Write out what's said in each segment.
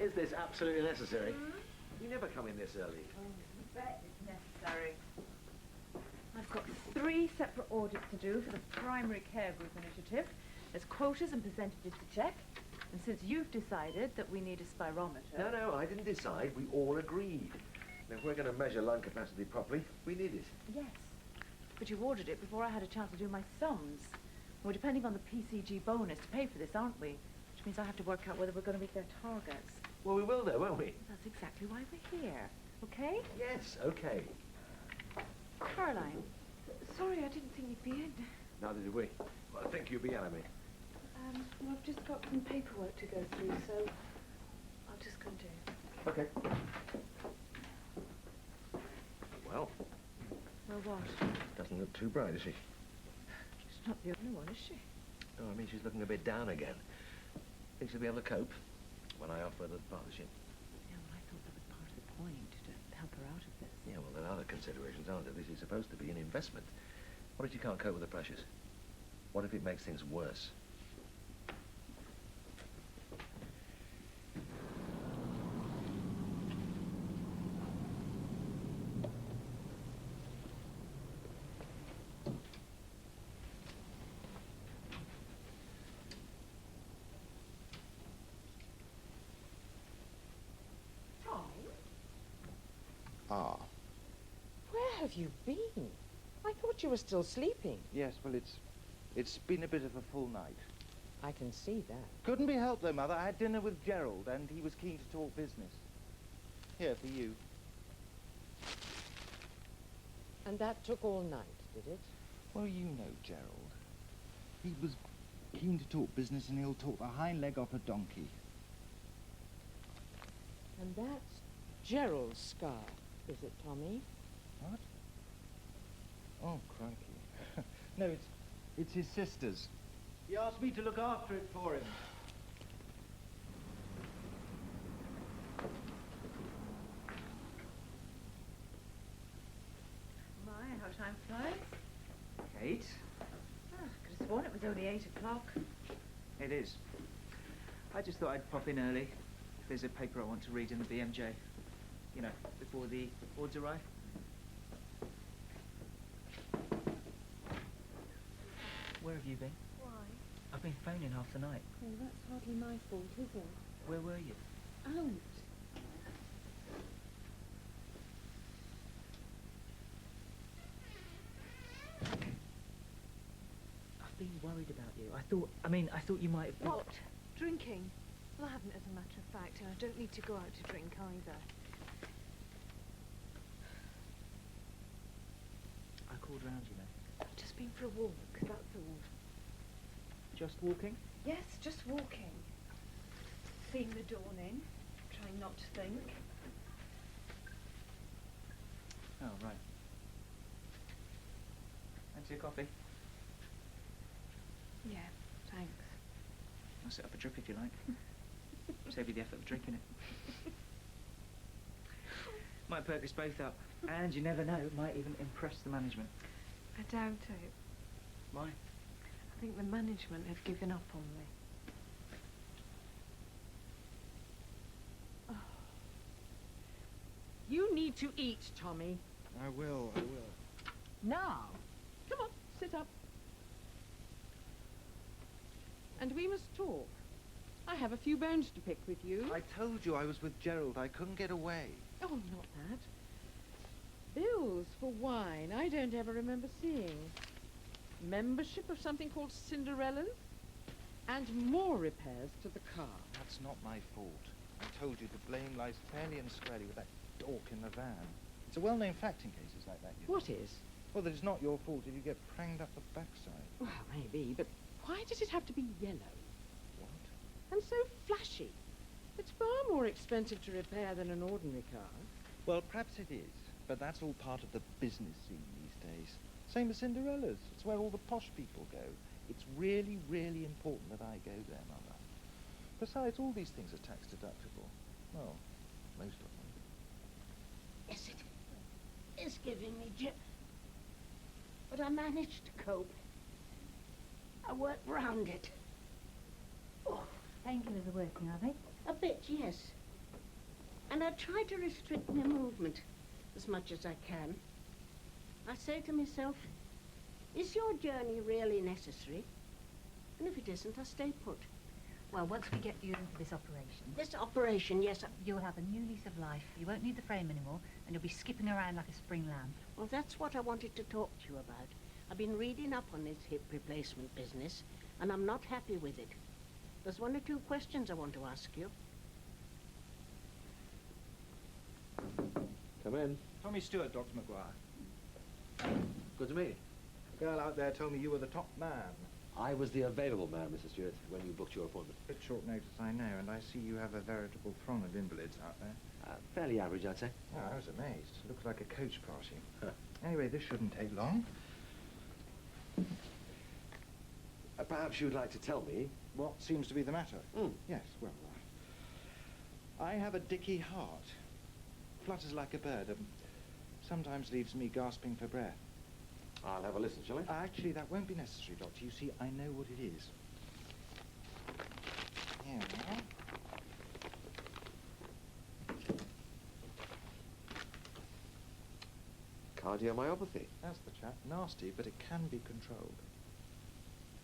Is this absolutely necessary? You never come in this early. Oh, you bet it's necessary. I've got 3 separate audits to do for the primary care group initiative. There's quotas and percentages to check. And since you've decided that we need a spirometer... No, I didn't decide. We all agreed. And if we're going to measure lung capacity properly, we need it. Yes, but you ordered it before I had a chance to do my sums. We're depending on the PCG bonus to pay for this, aren't we? Which means I have to work out whether we're going to meet their targets. Well, we will, though, won't we? That's exactly why we're here. Okay? Yes, okay. Caroline, sorry, I didn't think you'd be in. Neither did we. Well, I think you'll be out of me. Well, I've just got some paperwork to go through, so I'll just come to. Okay. Well. Well, what? Doesn't look too bright, is she? She's not the only one, is she? Oh, I mean, she's looking a bit down again. Think she'll be able to cope when I offer the partnership? Yeah, well, I thought that was part of the point, to help her out of this. Yeah, well, there are other considerations, aren't there? This is supposed to be an investment. What if you can't cope with the pressures? What if it makes things worse? Ah. Where have you been? I thought you were still sleeping. Yes, well, it's been a bit of a full night. I can see that. Couldn't be helped, though, Mother. I had dinner with Gerald, and he was keen to talk business. Here, for you. And that took all night, did it? Well, you know Gerald. He was keen to talk business, and he'll talk the hind leg off a donkey. And that's Gerald's scar, is it, Tommy? What? Oh, crikey. No, it's his sister's. He asked me to look after it for him. My, how time flies. Kate? Ah, could have sworn it was only 8 o'clock. It is. I just thought I'd pop in early. There's a paper I want to read in the BMJ. You know, before the boards arrive. Where have you been? Why? I've been phoning half the night. Oh, that's hardly my fault, is it? Where were you? Out. I've been worried about you. I thought you might have been... What? Drinking? Well, I haven't, as a matter of fact, and I don't need to go out to drink either. I called round, you know. I've just been for a walk, that's all. Just walking? Yes, just walking. Seeing the dawn in, trying not to think. Oh, right. Fancy a coffee? Yeah, thanks. I'll set up a drip if you like. Save you the effort of drinking it. Might perk us both up. And you never know, it might even impress the management. I doubt it. Why? I think the management have given up on me. Oh. You need to eat, Tommy. I will. Now. Come on, sit up. And we must talk. I have a few bones to pick with you. I told you I was with Gerald. I couldn't get away. Oh, not that. Bills for wine I don't ever remember seeing. Membership of something called Cinderella's. And more repairs to the car. That's not my fault. I told you the blame lies fairly and squarely with that dork in the van. It's a well-known fact in cases like that, you know. What is? Well, that it's not your fault if you get pranged up the backside. Well, maybe, but why does it have to be yellow? What? And so flashy. It's far more expensive to repair than an ordinary car. Well, perhaps it is, but that's all part of the business scene these days. Same as Cinderella's. It's where all the posh people go. It's really, really important that I go there, Mother. Besides, all these things are tax deductible. Well, most of them. Yes, it is giving me jip. But I managed to cope. I worked round it. Oh, Painkillers are working, are they? a bit, yes. And I try to restrict my movement as much as I can. I say to myself, is your journey really necessary? And if it isn't, I stay put. Well, once we get you into this operation, This operation, yes, you'll have a new lease of life. You won't need the frame anymore, and you'll be skipping around like a spring lamb. well, that's what I wanted to talk to you about. I've been reading up on this hip replacement business, and I'm not happy with it. There's one or two questions I want to ask you. Come in. Tommy Stewart, Dr. McGuire. Good to meet you. The girl out there told me you were the top man. I was the available man, Mr. Stewart, when you booked your appointment. Bit short notice, I know, and I see you have a veritable throng of invalids out there. Fairly average, I'd say. Oh, I was amazed. Looks like a coach party. Huh. Anyway, this shouldn't take long. Perhaps you'd like to tell me. What seems to be the matter? Mm. Yes, well, I have a dicky heart. Flutters like a bird, and sometimes leaves me gasping for breath. I'll have a listen, shall I? Actually, that won't be necessary, Doctor. You see, I know what it is. Here we are. Cardiomyopathy. That's the chap. Nasty, but it can be controlled.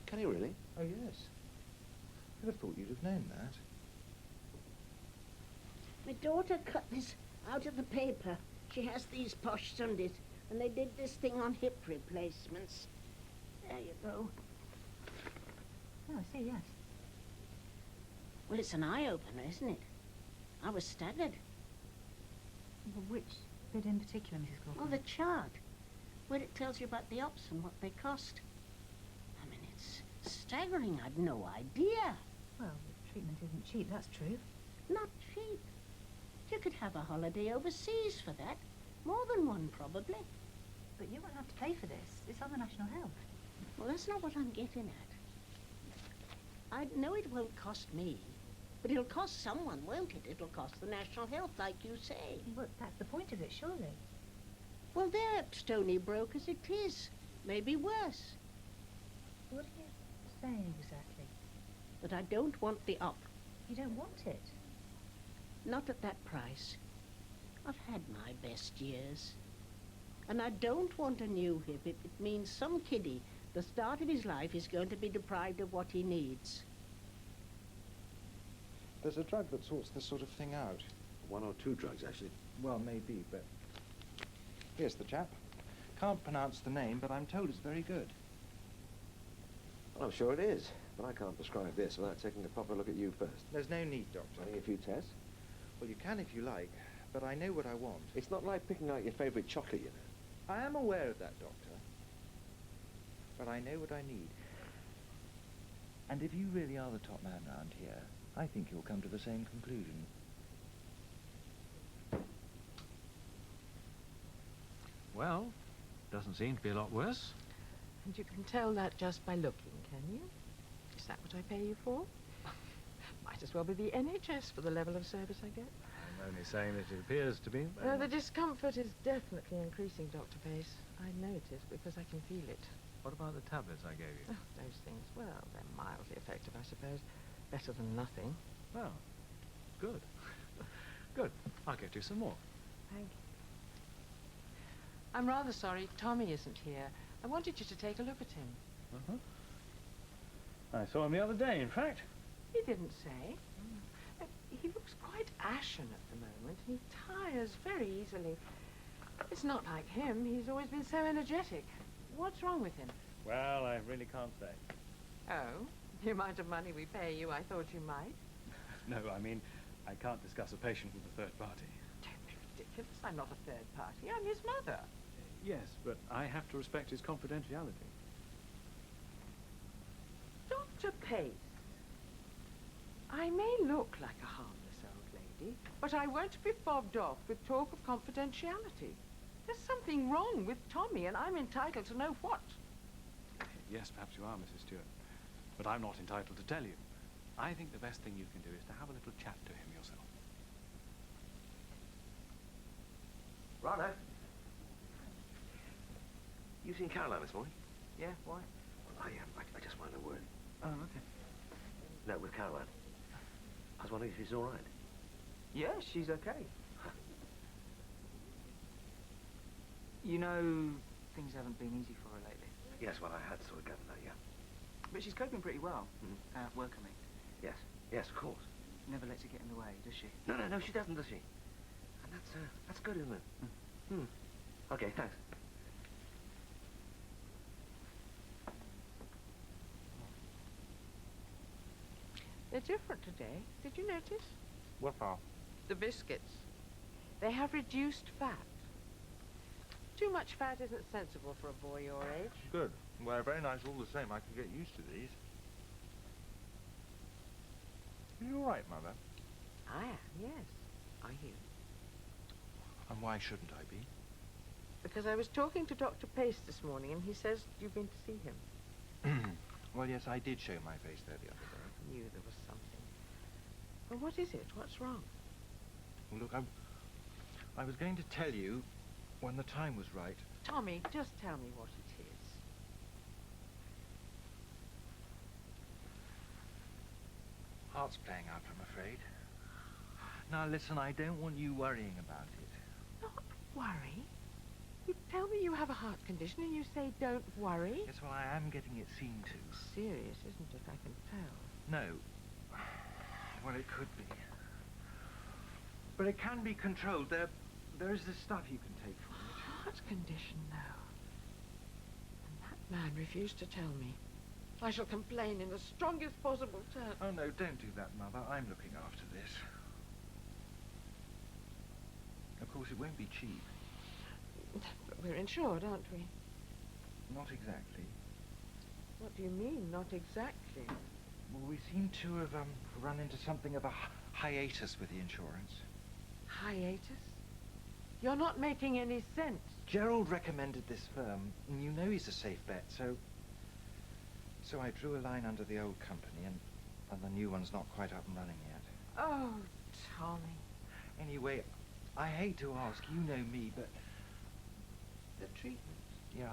Can you really? Oh, yes. I'd have thought you'd have known that. My daughter cut this out of the paper. She has these posh Sundays, and they did this thing on hip replacements. There you go. Oh, I see, yes. Well, it's an eye-opener, isn't it? I was staggered. Well, which bit in particular, Mrs. Oh, Crawford? the chart, where it tells you about the ops and what they cost. I mean, it's staggering. I'd no idea. Well, the treatment isn't cheap, that's true. Not cheap. You could have a holiday overseas for that. More than one, probably. But you won't have to pay for this. It's on the National Health. Well, that's not what I'm getting at. I know it won't cost me, but it'll cost someone, won't it? It'll cost the National Health, like you say. But that's the point of it, surely. Well, they're stony broke as it is. Maybe worse. What are you saying exactly? But I don't want the op. You don't want it? Not at that price. I've had my best years. And I don't want a new hip. It means some kiddie, the start of his life, is going to be deprived of what he needs. There's a drug that sorts this sort of thing out. One or two drugs, actually. Well, maybe, but... Here's the chap. Can't pronounce the name, but I'm told it's very good. Well, I'm sure it is, but I can't prescribe this without taking a proper look at you first. There's no need, Doctor. Running a few tests. Well, you can if you like, but I know what I want. It's not like picking out your favourite chocolate, you know. I am aware of that, Doctor. But I know what I need. And if you really are the top man round here, I think you'll come to the same conclusion. Well, doesn't seem to be a lot worse. And you can tell that just by looking, can you? Is that what I pay you for? Might as well be the NHS for the level of service I get. I'm only saying that it appears to be. The discomfort is definitely increasing, Dr. Pace. I know it is because I can feel it. What about the tablets I gave you? Oh, those things, well, they're mildly effective, I suppose. Better than nothing. Well, good. Good. I'll get you some more. Thank you. I'm rather sorry Tommy isn't here. I wanted you to take a look at him. Uh-huh. I saw him the other day, in fact. He didn't say. He looks quite ashen at the moment. He tires very easily. It's not like him. He's always been so energetic. What's wrong with him? Well, I really can't say. Oh, the amount of money we pay you, I thought you might. No, I mean, I can't discuss a patient with a third party. Don't be ridiculous. I'm not a third party. I'm his mother. Yes, but I have to respect his confidentiality. Dr. Pace, I may look like a harmless old lady, but I won't be fobbed off with talk of confidentiality. There's something wrong with Tommy, and I'm entitled to know what. Yes, perhaps you are, Mrs. Stewart. But I'm not entitled to tell you. I think the best thing you can do is to have a little chat to him yourself. Righto. You seen Caroline this morning? Yeah, why? I just wanted a word. Oh, okay. No, with Caroline. I was wondering if she's all right. Yeah, she's okay. You know, things haven't been easy for her lately. Yes, well, I had sort of gathered that, yeah. But she's coping pretty well. Mhm. At work, I mean. Yes, of course. Never lets it get in the way, does she? No, she doesn't, does she? And that's good, isn't it? Okay, thanks. They're different today. Did you notice? What are? The biscuits. They have reduced fat. Too much fat isn't sensible for a boy your age. Good. Well, they're very nice all the same. I can get used to these. Are you all right, Mother? I am, yes. Are you? And why shouldn't I be? Because I was talking to Dr. Pace this morning, and he says you've been to see him. Well, yes, I did show my face there the other day. I knew there was something. Well, what is it? What's wrong? Well, look, I was going to tell you when the time was right. Tommy, just tell me what it is. Heart's playing up, I'm afraid. Now, listen, I don't want you worrying about it. Not worry. You tell me you have a heart condition and you say don't worry. Yes, well, I am getting it seen to. Serious, isn't it? I can tell. No. Well, it could be. But it can be controlled. There is this stuff you can take from it. Heart condition, though. And that man refused to tell me. I shall complain in the strongest possible terms. Oh, no, don't do that, Mother. I'm looking after this. Of course, it won't be cheap. But we're insured, aren't we? Not exactly. What do you mean, not exactly? Well, we seem to have run into something of a hiatus with the insurance. Hiatus? You're not making any sense. Gerald recommended this firm, and you know he's a safe bet, so I drew a line under the old company, and the new one's not quite up and running yet. Oh, Tommy. Anyway, I hate to ask, you know me, but The treatment. yeah,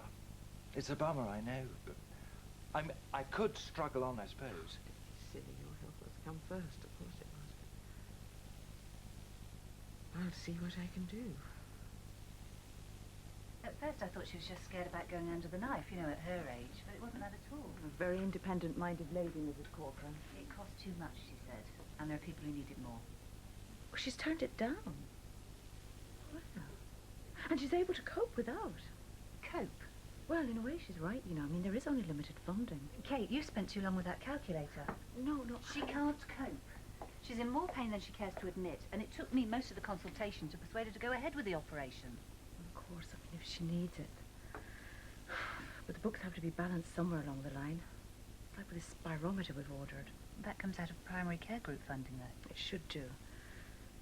it's a bummer, I know, but I could struggle on, I suppose. Silly, your health must come first, of course it must. I'll see what I can do. At first I thought she was just scared about going under the knife, you know, at her age, but it wasn't that at all. A very independent-minded lady, Mrs. Corcoran. It cost too much, she said, and there are people who need it more. Well, she's turned it down. Wow. And she's able to cope without. Cope? Well, in a way, she's right, you know. I mean, there is only limited funding. Kate, you spent too long with that calculator. No. She can't cope. She's in more pain than she cares to admit, and it took me most of the consultation to persuade her to go ahead with the operation. Of course, I mean, if she needs it. But the books have to be balanced somewhere along the line. Like with this spirometer we've ordered. That comes out of primary care group funding, though. It should do.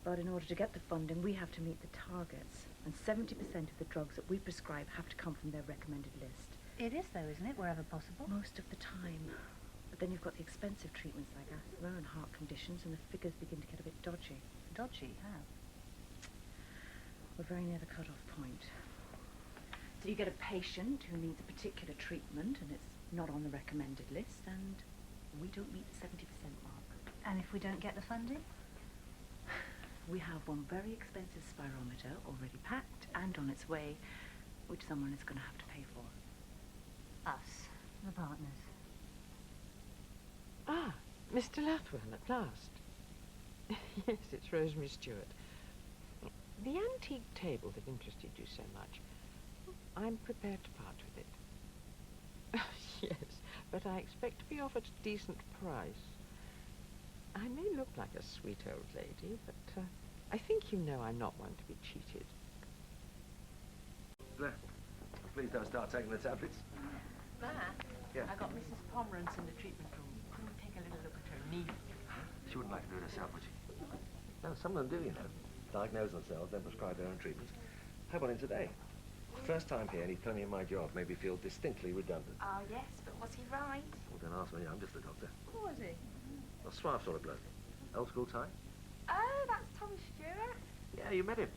But in order to get the funding, we have to meet the targets. And 70% of the drugs that we prescribe have to come from their recommended list. It is, though, isn't it, wherever possible? Most of the time. But then you've got the expensive treatments like asthma and heart conditions, and the figures begin to get a bit dodgy. Dodgy, how? We're very near the cut-off point. So you get a patient who needs a particular treatment, and it's not on the recommended list, and we don't meet the 70% mark. And if we don't get the funding? We have one very expensive spirometer already packed and on its way, which someone is going to have to pay for. Us, the partners. Ah, Mr. Lathwell, at last. Yes, it's Rosemary Stewart. The antique table that interested you so much, I'm prepared to part with it. Yes, but I expect to be offered a decent price. I may look like a sweet old lady, but I think you know I'm not one to be cheated. Please don't start taking the tablets. Ma, Yeah. I got Mrs. Pomerance in the treatment room. Couldn't we take a little look at her knee? She wouldn't like to do it herself, would she? No, some of them do, you know. Diagnose themselves, then prescribe their own treatments. How about him today? First time here, and he's telling me my job made me feel distinctly redundant. Oh, yes, but was he right? Well, don't ask me, I'm just the doctor. Who was he? A suave sort of bloke. Old school type? Oh, that's Tommy Stewart. Yeah, you met him.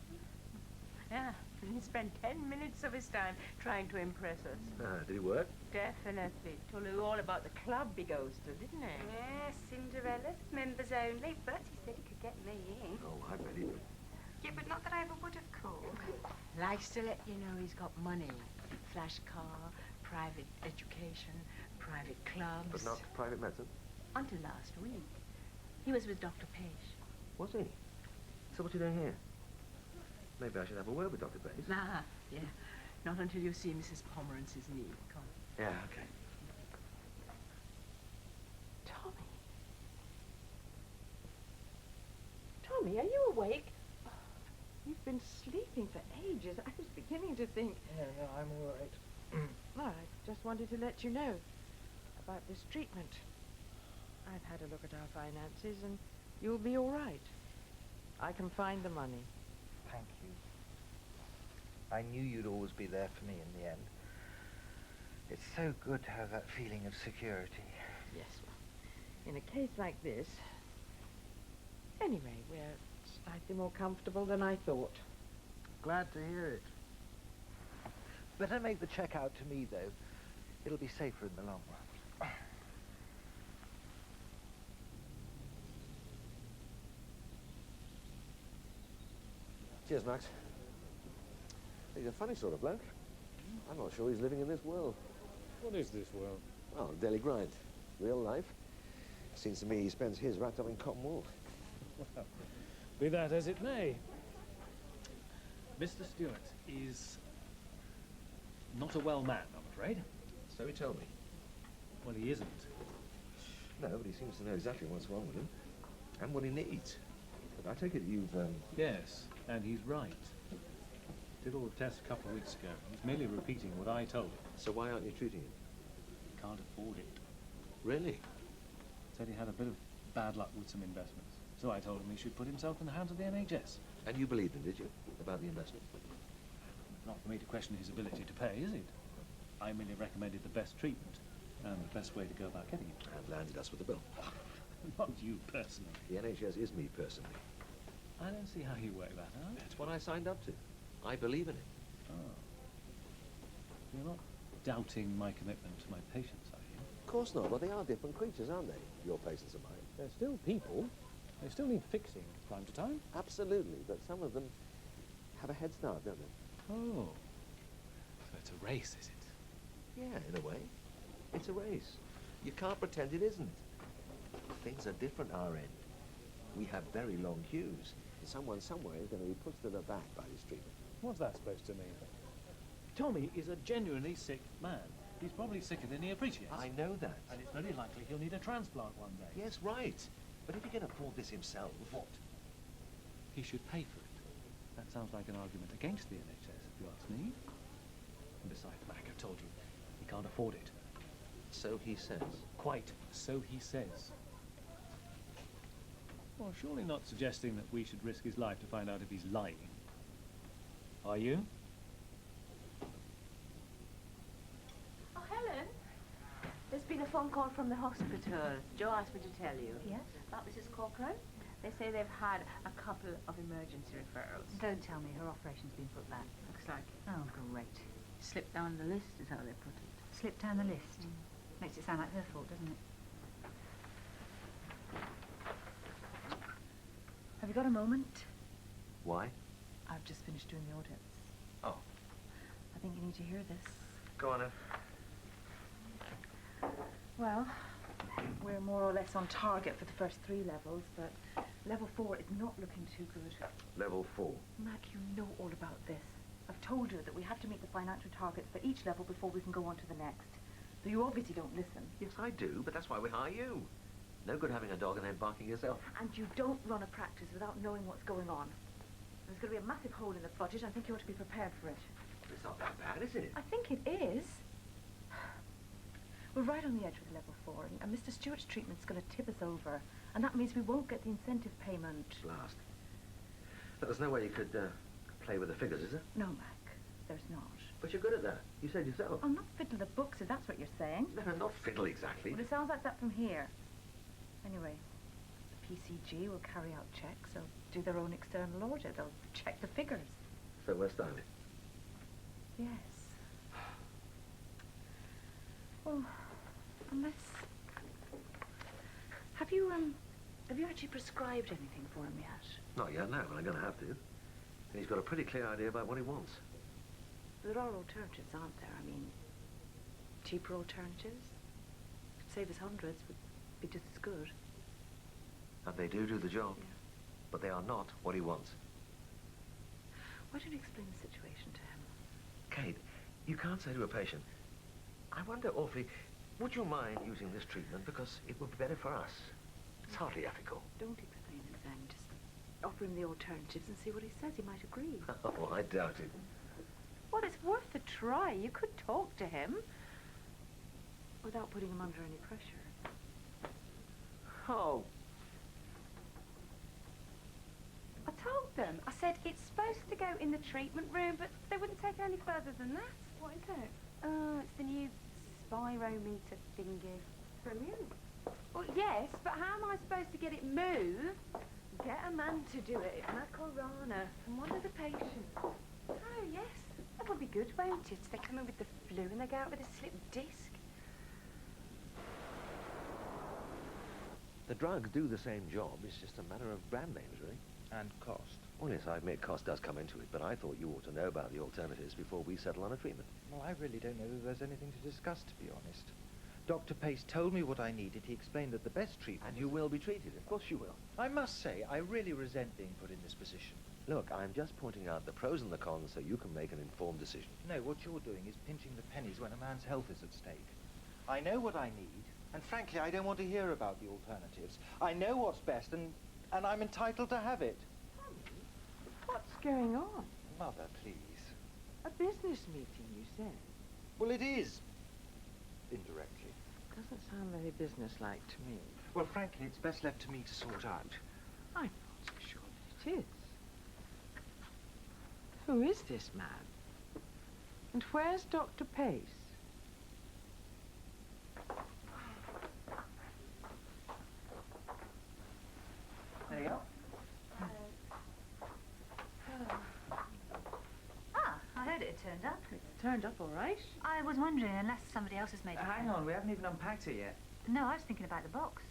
Yeah, And he spent 10 minutes of his time trying to impress us. Did it work? Definitely. Told you all about the club he goes to, didn't he? Yes, Cinderella, members only, but he said he could get me in. Oh, I bet he would. Yeah, but not that I ever would have called. Likes to let you know he's got money. Flash car, private education, private clubs. But not private medicine? Until last week. He was with Dr. Page. Was he? So what are you doing here? Maybe I should have a word with Dr. Bates. Ah, yeah. Not until you see Mrs. Pomerance's knee. Come. Yeah, okay. Tommy. Tommy, are you awake? Oh, you've been sleeping for ages. I was beginning to think... No, I'm all right. Well, I just wanted to let you know about this treatment. I've had a look at our finances and you'll be all right. I can find the money. Thank you. I knew you'd always be there for me in the end. It's so good to have that feeling of security. Yes, well, in a case like this... Anyway, we're slightly more comfortable than I thought. Glad to hear it. Better make the check out to me, though. It'll be safer in the long run. Cheers, Max. He's a funny sort of bloke. I'm not sure he's living in this world. What is this world? Well, daily grind. Real life. Seems to me he spends his wrapped up in cotton wool. Well, be that as it may. Mr. Stewart is not a well man, I'm afraid. So he told me. Well, he isn't. No, but he seems to know exactly what's wrong with him. And what he needs. But I take it you've, Yes, and he's right. Did all the tests a couple of weeks ago. He's merely repeating what I told him. So why aren't you treating him? He can't afford it. Really? Said he had a bit of bad luck with some investments. So I told him he should put himself in the hands of the NHS. And you believed him, did you? About the investment? Not for me to question his ability to pay, is it? I merely recommended the best treatment and the best way to go about getting it. And landed us with the bill. Not you personally. The NHS is me personally. I don't see how you work that out. That's what I signed up to. I believe in it. Oh. You're not doubting my commitment to my patients, are you? Of course not. Well, they are different creatures, aren't they? Your patients and mine. They're still people. They still need fixing from time to time. Absolutely, but some of them have a head start, don't they? Oh. So it's a race, is it? Yeah, in a way. It's a race. You can't pretend it isn't. Things are different our end. We have very long queues. Someone somewhere is going to be pushed to the back by this treatment. What's that supposed to mean? Tommy is a genuinely sick man. He's probably sicker than he appreciates. I know that. And it's very likely he'll need a transplant one day. Yes, right. But if he can afford this himself, what? He should pay for it. That sounds like an argument against the NHS, if you ask me. And besides, Mac, I've told you, he can't afford it. So he says. Quite. So he says. Well, surely not suggesting that we should risk his life to find out if he's lying. Are you? Oh, Helen. There's been a phone call from the hospital. Joe asked me to tell you. Yes? About Mrs. Corcoran. They say they've had a couple of emergency referrals. Don't tell me her operation's been put back. Looks like. Oh, great. Slipped down the list is how they put it. Slipped down the list. Makes it sound like her fault, doesn't it? Have you got a moment? Why? I've just finished doing the audits. Oh. I think you need to hear this. Go on, then. Well, we're more or less on target for the first 3 levels, but level 4 is not looking too good. Level 4. Mac, you know all about this. I've told you that we have to meet the financial targets for each level before we can go on to the next. So you obviously don't listen. Yes, I do, but that's why we hire you. No good having a dog and then barking yourself. And you don't run a practice without knowing what's going on. There's going to be a massive hole in the budget. I think you ought to be prepared for it. It's not that bad, is it? I think it is. We're right on the edge with level 4, and Mr. Stewart's treatment's going to tip us over, and that means we won't get the incentive payment. Blast. But there's no way you could play with the figures, is there? No, Mac, there's not. But you're good at that. You said yourself. I'll not fiddle the books if that's what you're saying. No, not fiddle exactly. Well, it sounds like that from here. Anyway, the PCG will carry out checks. They'll do their own external audit. They'll check the figures. So we're stylish. Yes. Well, unless... Have you actually prescribed anything for him yet? Not yet, no, but I'm going to have to. And he's got a pretty clear idea about what he wants. There are alternatives, aren't there? I mean, cheaper alternatives? Could save us hundreds, would be just as good. And they do the job. Yeah. But they are not what he wants. Why don't you explain the situation to him? Kate, you can't say to a patient, I wonder awfully, would you mind using this treatment because it would be better for us? It's hardly ethical. Don't explain it then. Just offer him the alternatives and see what he says. He might agree. Oh, I doubt it. Well, it's worth a try. You could talk to him without putting him under any pressure. Oh. I told them. I said it's supposed to go in the treatment room, but they wouldn't take it any further than that. What is it? Oh, it's the new spirometer thingy. Brilliant. Well, yes, but how am I supposed to get it moved? Get a man to do it. Macarena. And one of the patients. Oh, yes. That would be good, won't it? They come in with the flu and they go out with a slipped disc. The drugs do the same job. It's just a matter of brand names, really. And cost. Well, yes, I admit cost does come into it, but I thought you ought to know about the alternatives before we settle on a treatment. Well, I really don't know that there's anything to discuss, to be honest. Dr. Pace told me what I needed. He explained that the best treatment... And you will be treated, of course you will. I must say, I really resent being put in this position. Look, I'm just pointing out the pros and the cons so you can make an informed decision. No, what you're doing is pinching the pennies when a man's health is at stake. I know what I need, and frankly, I don't want to hear about the alternatives. I know what's best, and I'm entitled to have it. What's going on? Mother, please. A business meeting, you said? Well, it is. Indirectly. Doesn't sound very businesslike to me. Well, frankly, it's best left to me to sort out. I'm not so sure that it is. Who is this man? And where's Dr. Pace? There you go. Ah, I heard it had turned up. It's turned up all right. I was wondering, unless somebody else has made it. Hang on, we haven't even unpacked it yet. No, I was thinking about the box.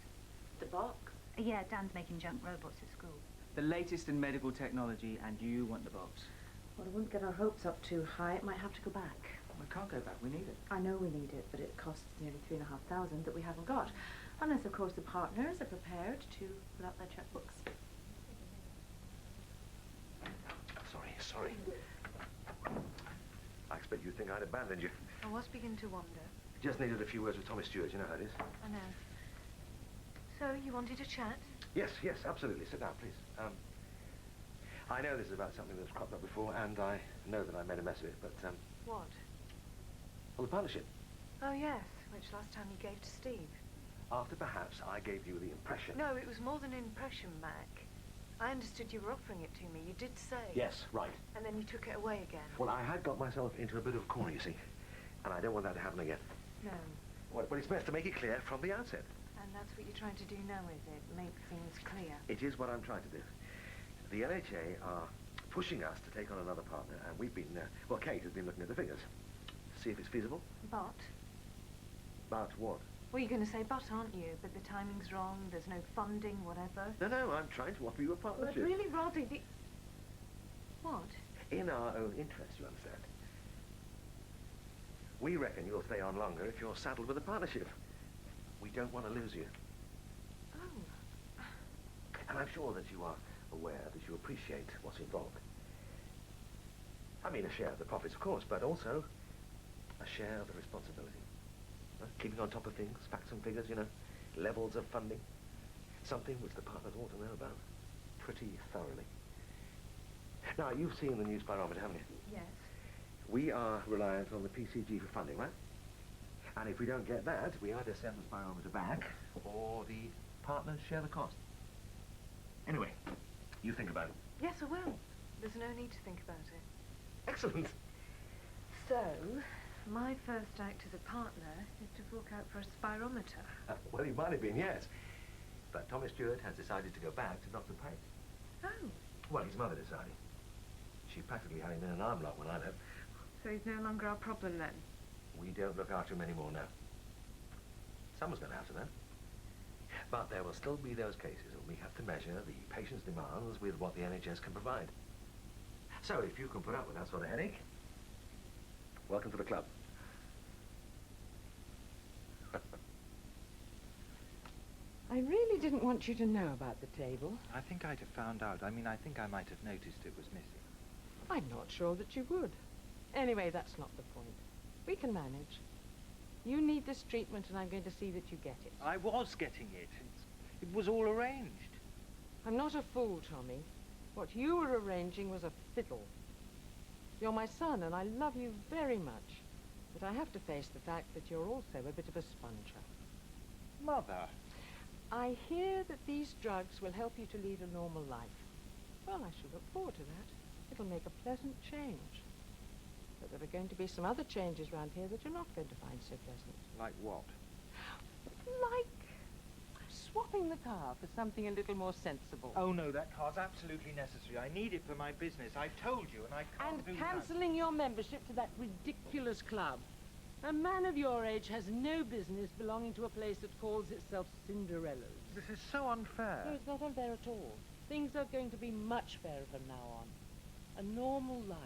The box? Yeah, Dan's making junk robots at school. The latest in medical technology, and you want the box. Well, I wouldn't get our hopes up too high. It might have to go back. We can't go back, we need it. I know we need it, but it costs nearly $3,500 that we haven't got. Unless, of course, the partners are prepared to pull out their checkbooks. Sorry. I expect you think I'd abandoned you. I was beginning to wonder. Just needed a few words with Thomas Stewart, you know how it is. I know. So, you wanted to chat? Yes, absolutely. Sit down, please. I know this is about something that's cropped up before, and I know that I made a mess of it, but, What? well, the partnership. Oh, yes, which last time you gave to Steve. After perhaps I gave you the impression... No, it was more than an impression, Mac. I understood you were offering it to me. You did say. Yes, right. And then you took it away again. Well, I had got myself into a bit of a corner, you see, and I don't want that to happen again. No. Well, it's best to make it clear from the outset. And that's what you're trying to do now, is it? Make things clear. It is what I'm trying to do. The NHA are pushing us to take on another partner, and we've been, well, Kate has been looking at the figures. See if it's feasible. But? But what? Well, you're going to say but, aren't you? But the timing's wrong, there's no funding, whatever. No, I'm trying to offer you a Well, partnership. it really rather be... What? In our own interest, you understand. We reckon you'll stay on longer if you're saddled with a partnership. We don't want to lose you. Oh. And I'm sure that you are aware that you appreciate what's involved. I mean, a share of the profits, of course, but also a share of the responsibility. Keeping on top of things, facts and figures, you know, levels of funding. Something which the partners ought to know about pretty thoroughly. Now, you've seen the new spirometer, haven't you? Yes. We are reliant on the PCG for funding, right? And if we don't get that, we either send the spirometer back, or the partners share the cost. Anyway, you think about it. Yes, I will. There's no need to think about it. Excellent. So, my first act as a partner is to fork out for a spirometer. Well, he might have been, yes. But Thomas Stewart has decided to go back to Dr. Pace. Oh. Well, his mother decided. She practically had him in an arm lock when I left. So he's no longer our problem then? We don't look after him anymore now. Someone's going to have to then. But there will still be those cases when we have to measure the patient's demands with what the NHS can provide. So if you can put up with that sort of headache, welcome to the club. I really didn't want you to know about the table. I think I'd have found out. I mean, I think I might have noticed it was missing. I'm not sure that you would. Anyway, that's not the point. We can manage. You need this treatment, and I'm going to see that you get it. I was getting it. It was all arranged. I'm not a fool, Tommy. What you were arranging was a fiddle. You're my son, and I love you very much. But I have to face the fact that you're also a bit of a sponger. Mother. I hear that these drugs will help you to lead a normal life. Well, I shall look forward to that. It'll make a pleasant change. But there are going to be some other changes round here that you're not going to find so pleasant. Like what? Like swapping the car for something a little more sensible. Oh, no, that car's absolutely necessary. I need it for my business. I told you, and I can't do And that. cancelling your membership to that ridiculous club. A man of your age has no business belonging to a place that calls itself Cinderella's. This is so unfair. No, it's not unfair at all. Things are going to be much fairer from now on. A normal life.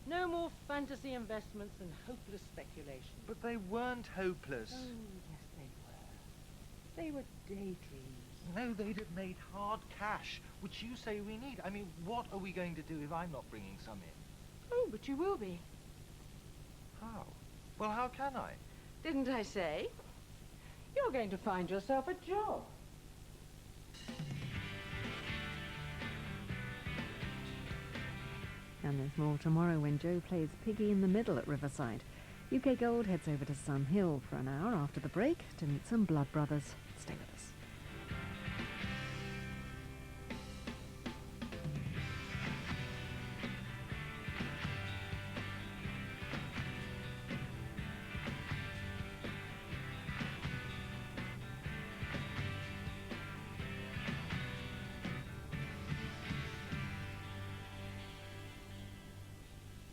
No more fantasy investments and hopeless speculation. But they weren't hopeless. Oh, yes, they were. They were daydreams. No, they'd have made hard cash, which you say we need. I mean, what are we going to do if I'm not bringing some in? Oh, but you will be. How? Well, how can I? Didn't I say? You're going to find yourself a job. And there's more tomorrow when Joe plays Piggy in the Middle at Riverside. UK Gold heads over to Sun Hill for an hour after the break to meet some blood brothers. Stay with us.